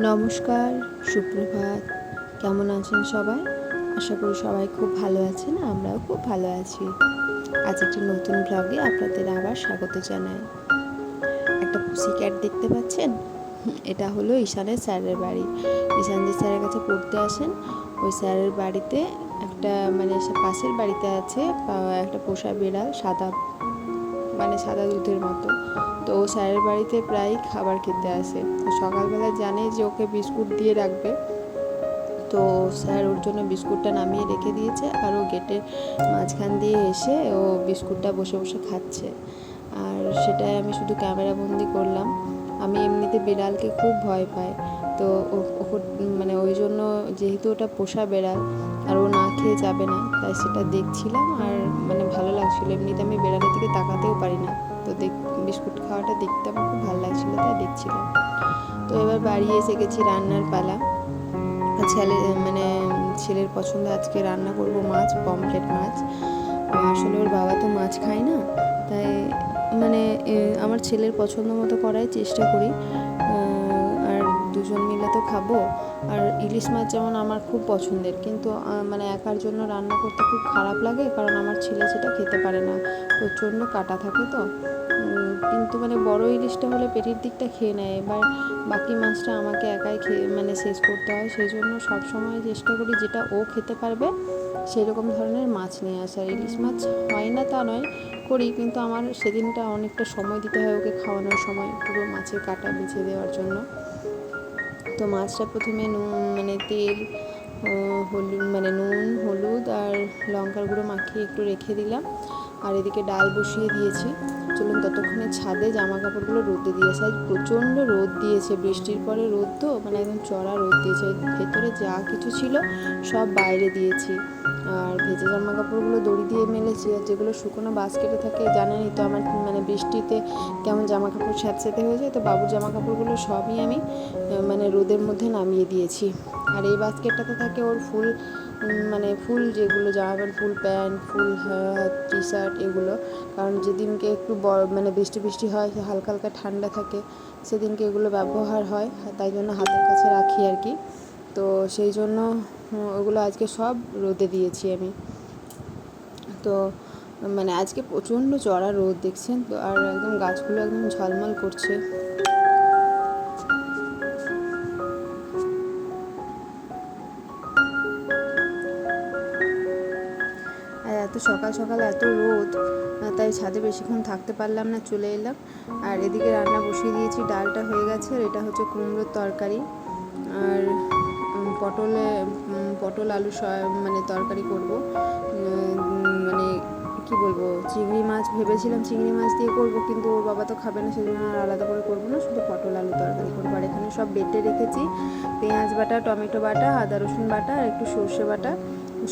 নমস্কার, সুপ্রভাত। কেমন আছেন সবাই? আশা করি সবাই খুব ভালো আছেন। আমরাও খুব ভালো আছি। আজ একটি নতুন ব্লগে আপনাদের আবার স্বাগত জানাই। একটা পুসি ক্যাট দেখতে পাচ্ছেন? এটা হলো ঈশানের স্যারের বাড়ি। ঈশান যে স্যারের কাছে পড়তে আসেন, ওই স্যারের বাড়িতে একটা পাশের বাড়িতে আছে একটা পোষা বিড়াল, সাদা দুধের মতো। তো ও স্যারের বাড়িতে প্রায়ই খাবার খেতে আসে। সকালবেলা জানে যে ওকে বিস্কুট দিয়ে রাখবে, তো স্যার ওর জন্য বিস্কুটটা নামিয়ে রেখে দিয়েছে, আর ও গেটের মাঝখান দিয়ে এসে ও বিস্কুটটা বসে বসে খাচ্ছে। আর সেটাই আমি শুধু ক্যামেরা বন্দি করলাম। আমি এমনিতে বিড়ালকে খুব ভয় পাই, তো ওই জন্য, যেহেতু ওটা পোষা বিড়াল আর ও না খেয়ে যাবে না, তাই সেটা দেখছিলাম। আর ভালো লাগছিলো। এমনিতে আমি বিড়ালের দিকে তাকাতেও পারি না, তো বিস্কুট খাওয়াটা দেখতে আমার খুব ভালো লাগছিলো, তাই দেখছিলাম। তো এবার বাড়ি এসে গেছি, রান্নার পালা। ছেলের পছন্দ আজকে রান্না করব মাছ, পমফ্রেট মাছ। আসলে ওর বাবা তো মাছ খায় না, তাই আমার ছেলের পছন্দ মতো করার চেষ্টা করি। আর দুজন মিলে তো খাবো। আর ইলিশ মাছ যেমন আমার খুব পছন্দের, কিন্তু একার জন্য রান্না করতে খুব খারাপ লাগে, কারণ আমার ছেলে সেটা খেতে পারে না, প্রচণ্ড কাটা থাকে তো। কিন্তু বড় ইলিশটা হলে পেটের দিকটা খেয়ে নেয়, এবার বাকি মাছটা আমাকে একাই শেষ করতে হয়। সেই জন্য সবসময় চেষ্টা করি যেটা ও খেতে পারবে সেই রকম ধরনের মাছ নিয়ে আসার। ইলিশ মাছ হয় না তা নয়, করি, কিন্তু আমার সেদিনটা অনেকটা সময় দিতে হয় ওকে খাওয়ানোর সময়, পুরো মাছের কাটা বেছে দেওয়ার জন্য। তো মাছটা প্রথমে তেল, নুন, হলুদ আর লঙ্কার গুঁড়ো মাখিয়ে একটু রেখে দিলাম। আর এদিকে ডাল বসিয়ে দিয়েছি। চলুন ততক্ষণে ছাদে জামা কাপড়গুলো রোদে দিয়েছে। আজ প্রচণ্ড রোদ দিয়েছে, বৃষ্টির পরে রোদ তো, একদম চড়া রোদ দিয়েছে। ভেতরে যা কিছু ছিল সব বাইরে দিয়েছি। আর ভেজা জামা কাপড়গুলো দড়ি দিয়ে মেলেছি, আর যেগুলো শুকনো বাস্কেটে থাকে, জানেনই তো আমার বৃষ্টিতে কেমন জামা কাপড় স্যাঁতস্যাঁতে হয়ে যায়। তো বাবুর জামা কাপড়গুলো সবই আমি রোদের মধ্যে নামিয়ে দিয়েছি। আর এই বাস্কেটটাতে থাকে ওর ফুল যেগুলো জামা প্যান্ট, ফুল প্যান্ট, ফুল টি শার্ট, এগুলো। কারণ যেদিনকে একটু বৃষ্টি বৃষ্টি হয়, হালকা হালকা ঠান্ডা থাকে, সেদিনকে এগুলো ব্যবহার হয়, তাই জন্য হাতের কাছে রাখি আর কি। তো সেই জন্য ওগুলো আজকে সব রোদে দিয়েছি আমি। তো আজকে প্রচণ্ড চড়া রোদ দেখছেন তো, আর একদম গাছগুলো একদম ঝলমল করছে। আর এত সকাল সকাল এত রোদ, তাই ছাদে বেশিক্ষণ থাকতে পারলাম না, চলে এলাম। আর এদিকে রান্না বসিয়ে দিয়েছি, ডালটা হয়ে গেছে। আর এটা হচ্ছে কুমড়োর তরকারি, আর পটল আলু তরকারি করব। কি বলবো, চিংড়ি মাছ ভেবেছিলাম চিংড়ি মাছ দিয়ে করব, কিন্তু ওর বাবা তো খাবে না, সেজন্য আর আলাদা করে করবো না, শুধু পটল আলু তরকারি করবো। আর এখানে সব বেটে রেখেছি, পেঁয়াজ বাটা, টমেটো বাটা, আদা রসুন বাটা আর একটু সর্ষে বাটা,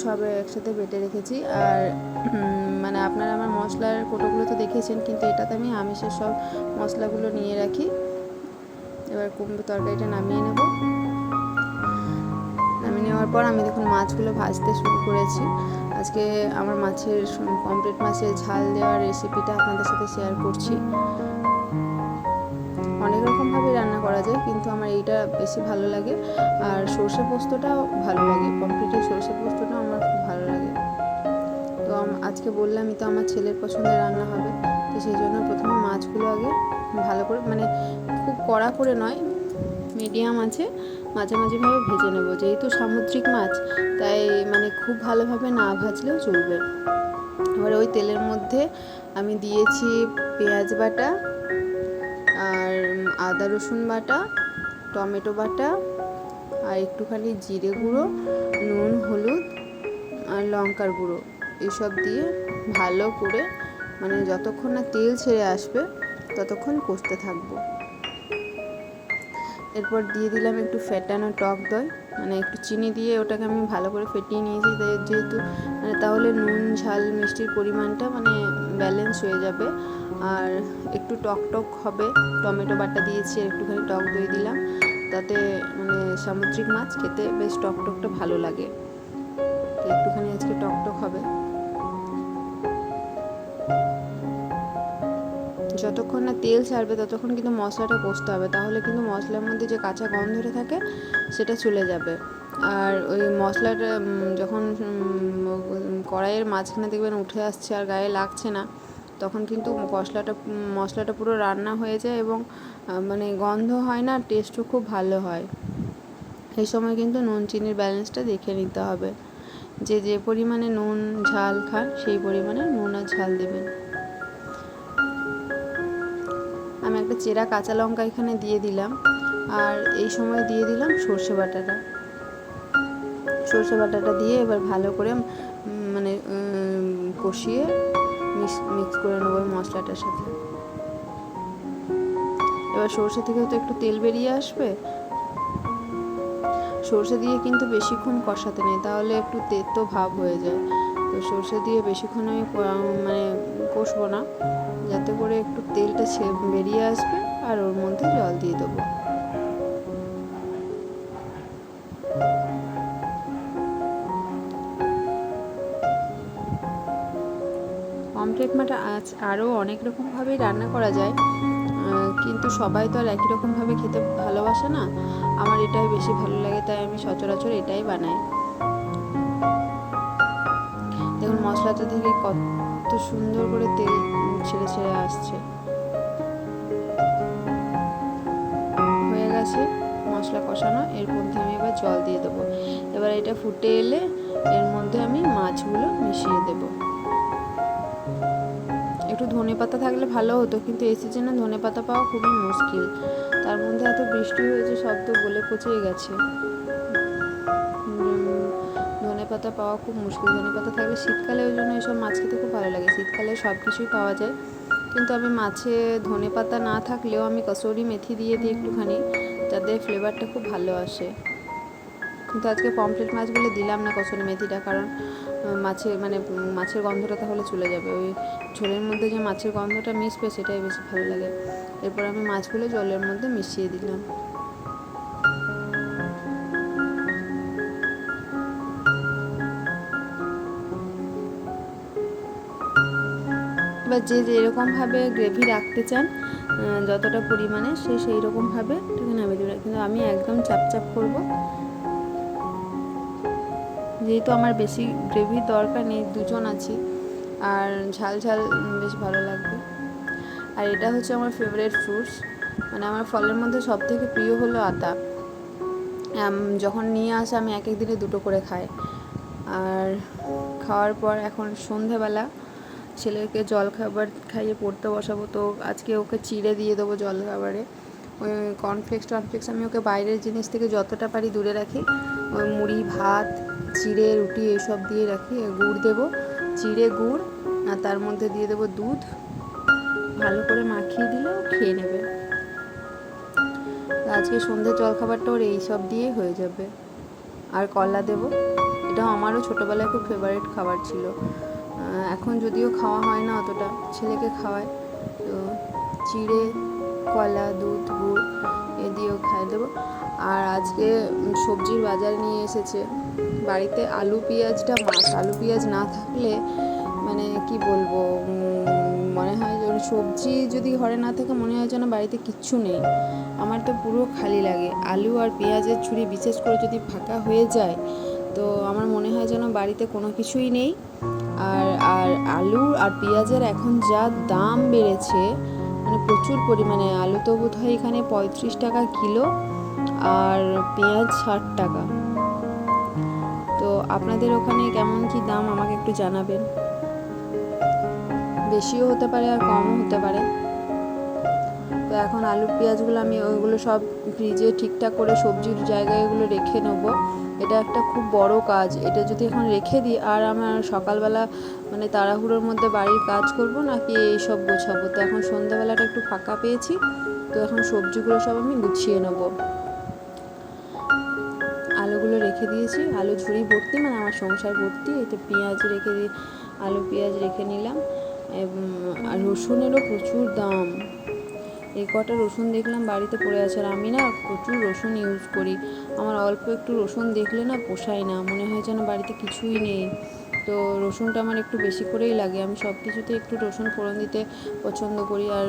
সব একসাথে বেটে রেখেছি। আর আপনারা আমার মশলার কোটোগুলো তো দেখেছেন, কিন্তু এটাতে আমি আমিষের সব মশলাগুলো নিয়ে রাখি। এবার কুমড়ো তরকারিটা নামিয়ে নেব। নামিয়ে নেওয়ার পর আমি দেখুন মাছগুলো ভাজতে শুরু করেছি। আজকে আমার পমফ্রেট মাছের ঝাল দেওয়ার রেসিপিটা আপনাদের সাথে শেয়ার করছি। অনেক রকমভাবে রান্না করা যায়, কিন্তু আমার এইটা বেশি ভালো লাগে। আর সর্ষে পোস্তটাও ভালো লাগে, পমফ্রেটের সর্ষে পোস্তটাও আমার খুব ভালো লাগে। তো আজকে বললামই তো আমার ছেলের পছন্দের রান্না হবে, তো সেই জন্য প্রথমে মাছগুলো আগে ভালো করে, খুব কড়া করে নয়, মিডিয়াম আছে, মাঝামাঝিভাবে ভেজে নেব। যেহেতু সামুদ্রিক মাছ, তাই খুব ভালোভাবে না ভাজলেও চলবে। এবার ওই তেলের মধ্যে আমি দিয়েছি পেঁয়াজ বাটা, আর আদা রসুন বাটা, টমেটো বাটা, আর একটুখানি জিরে গুঁড়ো, নুন, হলুদ আর লঙ্কার গুঁড়ো, এসব দিয়ে ভালো করে যতক্ষণ না তেল ছেড়ে আসবে ততক্ষণ কষতে থাকবো। এরপর দিয়ে দিলাম একটু ফেটানো টক দই, একটু চিনি দিয়ে ওটাকে আমি ভালো করে ফেটিয়ে নিয়েছি, যেহেতু তাহলে নুন ঝাল মিষ্টির পরিমাণটা ব্যালেন্স হয়ে যাবে, আর একটু টক টক হবে। টমেটো বাটা দিয়েছি আর একটুখানি টক দই দিলাম, তাতে সামুদ্রিক মাছ খেতে বেশ টক টকটা ভালো লাগে, তো একটুখানি আজকে টক টক হবে। যতক্ষণ না তেল ছাড়বে ততক্ষণ কিন্তু মশলাটা কষতে হবে, তাহলে কিন্তু মশলার মধ্যে যে কাঁচা গন্ধটা থাকে সেটা চলে যাবে। আর ওই মশলাটা যখন কড়াইয়ের মাঝখানে দেখবেন উঠে আসছে আর গায়ে লাগছে না, তখন কিন্তু মশলাটা পুরো রান্না হয়ে যায় এবং মানে গন্ধ হয় না, টেস্টও খুব ভালো হয়। এই সময় কিন্তু নুন চিনির ব্যালেন্সটা দেখে নিতে হবে, যে পরিমাণে নুন ঝাল খান সেই পরিমাণে নুন আর ঝাল দেবেন। আমি একটা চেরা কাঁচা লঙ্কা এখানে দিয়ে দিলাম, আর এই সময় দিয়ে দিলাম সর্ষে বাটাটা দিয়ে এবার ভালো করে মানে কষিয়ে মিক্স করে নেবো মশলাটার সাথে। এবার সর্ষে থেকেও তো একটু তেল বেরিয়ে আসবে, সর্ষে দিয়ে কিন্তু বেশিক্ষণ কষাতে নেই, তাহলে একটু তেতো ভাব হয়ে যায়। তো সর্ষে দিয়ে বেশিক্ষণ আমি মানে কষবো না, যাতে করে একটু তেলটা বেরিয়ে আসবে, আর ওর মধ্যে জল দিয়ে দেবো। পমফ্রেট মাছ আরও অনেক রকমভাবেই রান্না করা যায়, কিন্তু সবাই তো আর একই রকমভাবে খেতে ভালোবাসে না। আমার এটাই বেশি ভালো লাগে, তাই আমি সচরাচর এটাই বানাই। দেখুন মশলাটা থেকে কত সুন্দর করে তেল ছেড়ে ছেড়ে আসছে। হয়ে গেছে মশলা কষানো, এর মধ্যে আমি এবার জল দিয়ে দেবো। এবার এটা ফুটে এলে এর মধ্যে আমি মাছগুলো মিশিয়ে দেবো। একটু ধনেপাতা থাকলে ভালো হতো, কিন্তু এই সিজনে ধনেপাতা পাওয়া খুবই মুশকিল। তার মধ্যে এত বৃষ্টি হয়েছে, সব তো গলে পচে গেছে। ধনেপাতা পাওয়া খুব মুশকিল। ধনেপাতা থাকলে শীতকালে ওই জন্য এসব মাছ খেতে খুব ভালো লাগে। শীতকালে সব কিছুই পাওয়া যায়, কিন্তু আমি মাছে ধনেপাতা না থাকলেও আমি কসুরি মেথি দিয়ে দিই একটুখানি, যাতে ফ্লেভারটা খুব ভালো আসে। কিন্তু আজকে পমফ্রেট মাছগুলো দিলাম না কসুরি মেথিটা, কারণ মাছের গন্ধটা তাহলে চলে যাবে। ওই ঝোলের মধ্যে যে মাছের গন্ধটা মিশবে সেটাই বেশি ভালো লাগে। এরপর আমি মাছগুলো জলের মধ্যে মিশিয়ে দিলাম। এবার যে যেরকমভাবে গ্রেভি রাখতে চান, যতটা পরিমাণে সেই রকমভাবে এটাকে নামিয়ে দেবেন। কিন্তু আমি একদম চাপচাপ করব, যেহেতু আমার বেশি গ্রেভির দরকার নেই, দুজন আছি, আর ঝাল ঝাল বেশ ভালো লাগবে। আর এটা হচ্ছে আমার ফেভারিট ফ্রুটস, মানে আমার ফলের মধ্যে সবথেকে প্রিয় হলো আতা। যখন নিয়ে আসে আমি এক এক দিনে 2টো করে খাই। আর খাওয়ার পর এখন সন্ধেবেলা ছেলেকে জলখাবার খাইয়ে পড়তে বসাবো, তো আজকে ওকে চিড়ে দিয়ে দেবো জলখাবারে। ওই কর্নফ্লেক্স আমি ওকে বাইরের জিনিস থেকে যতটা পারি দূরে রাখি। ওই মুড়ি ভাত চিড়ে রুটি এইসব দিয়ে রাখি। গুড় দেবো, চিড়ে গুড়, আর তার মধ্যে দিয়ে দেবো দুধ, ভালো করে মাখিয়ে দিলেও খেয়ে নেবে। আজকে সন্ধ্যের জলখাবারটা ওর এইসব দিয়েই হয়ে যাবে। আর কলা দেবো, এটা আমারও ছোটোবেলায় খুব ফেভারিট খাবার ছিল। এখন যদিও খাওয়া হয় না অতটা, ছেলেকে খাওয়ায়। তো চিড়ে কলা দুধ গুড় এ দিয়েও খাইয়ে দেবো। আর আজকে সবজির বাজার নিয়ে এসেছে বাড়িতে। আলু পেঁয়াজটা মাস্ট, আলু পেঁয়াজ না থাকলে মানে কি বলবো, মনে হয় যে সবজি যদি ঘরে না থাকে মনে হয় যেন বাড়িতে কিচ্ছু নেই। আমার তো পুরো খালি লাগে। আলু আর পেঁয়াজের ঝুড়ি বিশেষ করে যদি ফাঁকা হয়ে যায়, তো আমার মনে হয় যেন বাড়িতে কোনো কিছুই নেই। আর আলু আর পেঁয়াজের এখন যা দাম বেড়েছে, মানে প্রচুর পরিমাণে। আলু তো বোধ হয় এখানে 35 টাকা কিলো, আর পেঁয়াজ 60 টাকা। তো আপনাদের ওখানে কেমন কি দাম আমাকে একটু জানাবেন। বেশিও হতে পারে আর কমও হতে পারে। তো এখন আলু পেঁয়াজগুলো আমি ওইগুলো সব ফ্রিজে ঠিকঠাক করে সবজির জায়গায় এগুলো রেখে নেবো। এটা একটা খুব বড় কাজ। এটা যদি এখন রেখে দিই, আর আমার সকালবেলা মানে তাড়াহুড়োর মধ্যে বাড়ির কাজ করব নাকি এইসব গোছাবো। তো এখন সন্ধ্যাবেলাটা একটু ফাঁকা পেয়েছি, তো এখন সবজিগুলো সব আমি গুছিয়ে নেব। আলুগুলো রেখে দিয়েছি, আলু ঝুড়ি ভর্তি, মানে আমার সংসার ভর্তি। এতে পেঁয়াজ রেখে দিয়ে আলু পেঁয়াজ রেখে নিলাম। আর রসুনেরও প্রচুর দাম, এই কটা রসুন দেখলাম বাড়িতে পড়ে আছে, আর আমি না প্রচুর রসুন ইউজ করি। আমার অল্প একটু রসুন দেখলে না পোষায় না, মনে হয় যেন বাড়িতে কিছুই নেই। তো রসুনটা আমার একটু বেশি করেই লাগে। আমি সব কিছুতে একটু রসুন ফোড়ন দিতে পছন্দ করি, আর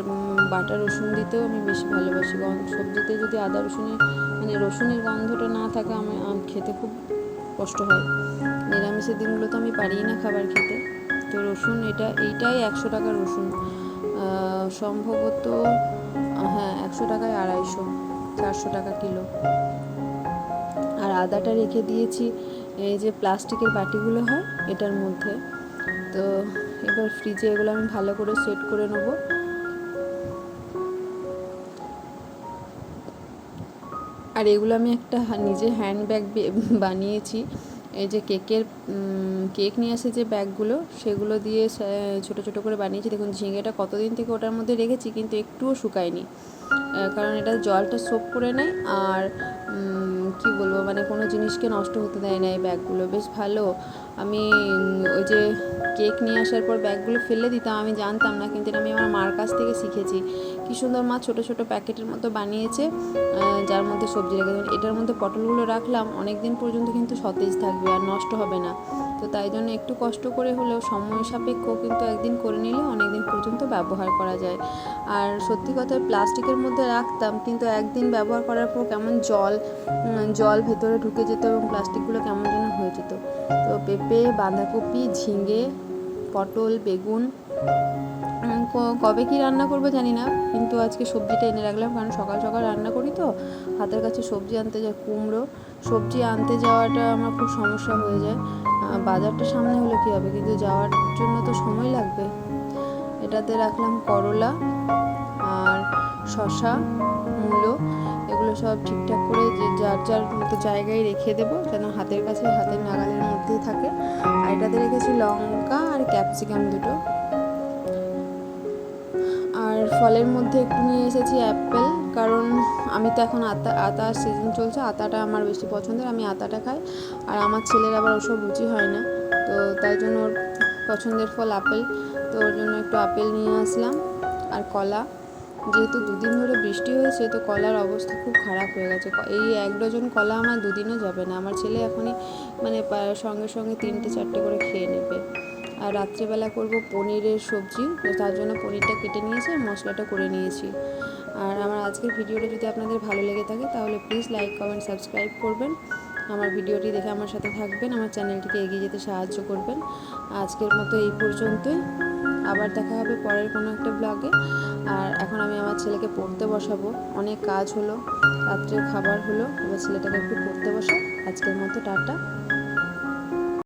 বাটা রসুন দিতেও আমি বেশি ভালোবাসি। সবজিতে যদি আদা রসুনের মানে রসুনের গন্ধটা না থাকে আমি খেতে খুব কষ্ট হয়। নিরামিষের দিনগুলোতে আমি পারি না খাবার খেতে। তো রসুন এইটাই 100 টাকা রসুন, সম্ভবত হ্যাঁ 100 টাকায় 250, 400 টাকা কিলো। আর আদাটা রেখে দিয়েছি এই যে প্লাস্টিকের বাটিগুলো হয় এটার মধ্যে। তো এবার ফ্রিজে এগুলো আমি ভালো করে সেট করে নেব। আর এগুলো আমি একটা নিজে হ্যান্ডব্যাগ বানিয়েছি। এই যে কেক নিয়ে আসে যে ব্যাগগুলো, সেগুলো দিয়ে ছোট ছোট করে বানিয়েছি। দেখুন ঝিঙেটা কতদিন থেকে ওটার মধ্যে রেখেছি, কিন্তু একটুও শুকায়নি, কারণ এটা জলটা সোক করে নেয়। আর কি বলবো, মানে কোনো জিনিসকে নষ্ট হতে দেয় না এই ব্যাগগুলো, বেশ ভালো। আমি ওই যে কেক নিয়ে আসার পর ব্যাগগুলো ফেলে দিতাম, আমি জানতাম না, কিন্তু আমি আমার মার কাছ থেকে শিখেছি। কী সুন্দর মা ছোটো ছোটো প্যাকেটের মতো বানিয়েছে, যার মধ্যে সবজি রেখে দেবেন। এটার মধ্যে পটলগুলো রাখলাম অনেক দিন পর্যন্ত, কিন্তু সতেজ থাকবে আর নষ্ট হবে না। তো তাই জন্য একটু কষ্ট করে হলেও সময় সাপেক্ষ, কিন্তু একদিন করে নিলে অনেক দিন পর্যন্ত ব্যবহার করা যায়। আর সত্যি কথা প্লাস্টিকের মধ্যে রাখতাম, কিন্তু একদিন ব্যবহার করার পর কেমন জল ভেতরে ঢুকে যেত এবং প্লাস্টিকগুলো কেমন যেন হয়ে যেত। তো পেঁপে, বাঁধাকপি, ঝিঙে, পটল, বেগুন, কবে কি রান্না করবো জানি না, কিন্তু আজকে সবজিটা এনে রাখলাম, কারণ সকাল সকাল রান্না করি তো হাতের কাছে সবজি আনতে যায়। কুমড়ো সবজি আনতে যাওয়াটা আমার খুব সমস্যা হয়ে যায়। বাজারটা সামনে হলে কী হবে, কিন্তু যাওয়ার জন্য তো সময় লাগবে। এটাতে রাখলাম করলা আর শসা, মূলো, এগুলো সব ঠিকঠাক করে যে যার যার মতো জায়গায় রেখে দেবো, যেন হাতের কাছে হাতের নাগালের মধ্যেই থাকে। আর এটাতে রেখেছি লঙ্কা আর ক্যাপসিকাম দুটো। আর ফলের মধ্যে একটু নিয়ে এসেছি অ্যাপেল, কারণ আমি তো এখন আতার সিজন চলছে, আতাটা আমার বেশি পছন্দের, আমি আতাটা খাই। আর আমার ছেলের আবার ওসব রুচি হয় না, তো তাই জন্য ওর পছন্দের ফল আপেল, তো ওর জন্য একটু আপেল নিয়ে আসলাম। আর কলা, যেহেতু 2 দিন ধরে বৃষ্টি হয়েছে, তো কলার অবস্থা খুব খারাপ হয়ে গেছে। এই 1 ডজন কলা আমার 2 দিনও যাবে না। আমার ছেলে এখনই মানে সঙ্গে সঙ্গে 3-4টে করে খেয়ে নেবে। আর রাত্রিবেলা করব পনিরের সবজি, তার জন্য পনিরটা কেটে নিয়েছি আর মশলাটা করে নিয়েছি। আর আমার আজকের ভিডিওটা যদি আপনাদের ভালো লেগে থাকে, তাহলে প্লিজ লাইক, কমেন্ট, সাবস্ক্রাইব করবেন। আমার ভিডিওটি দেখে আমার সাথে থাকবেন, আমার চ্যানেলটিকে এগিয়ে যেতে সাহায্য করবেন। আজকের মতো এই পর্যন্তই, আবার দেখা হবে পরের কোনো একটা ব্লগে। আর এখন আমি আমার ছেলেকে পড়তে বসাবো, অনেক কাজ হলো, রাত্রের খাবার হলো, এবার ছেলেটাকে একটু পড়তে বসাই। আজকের মতো টাটা।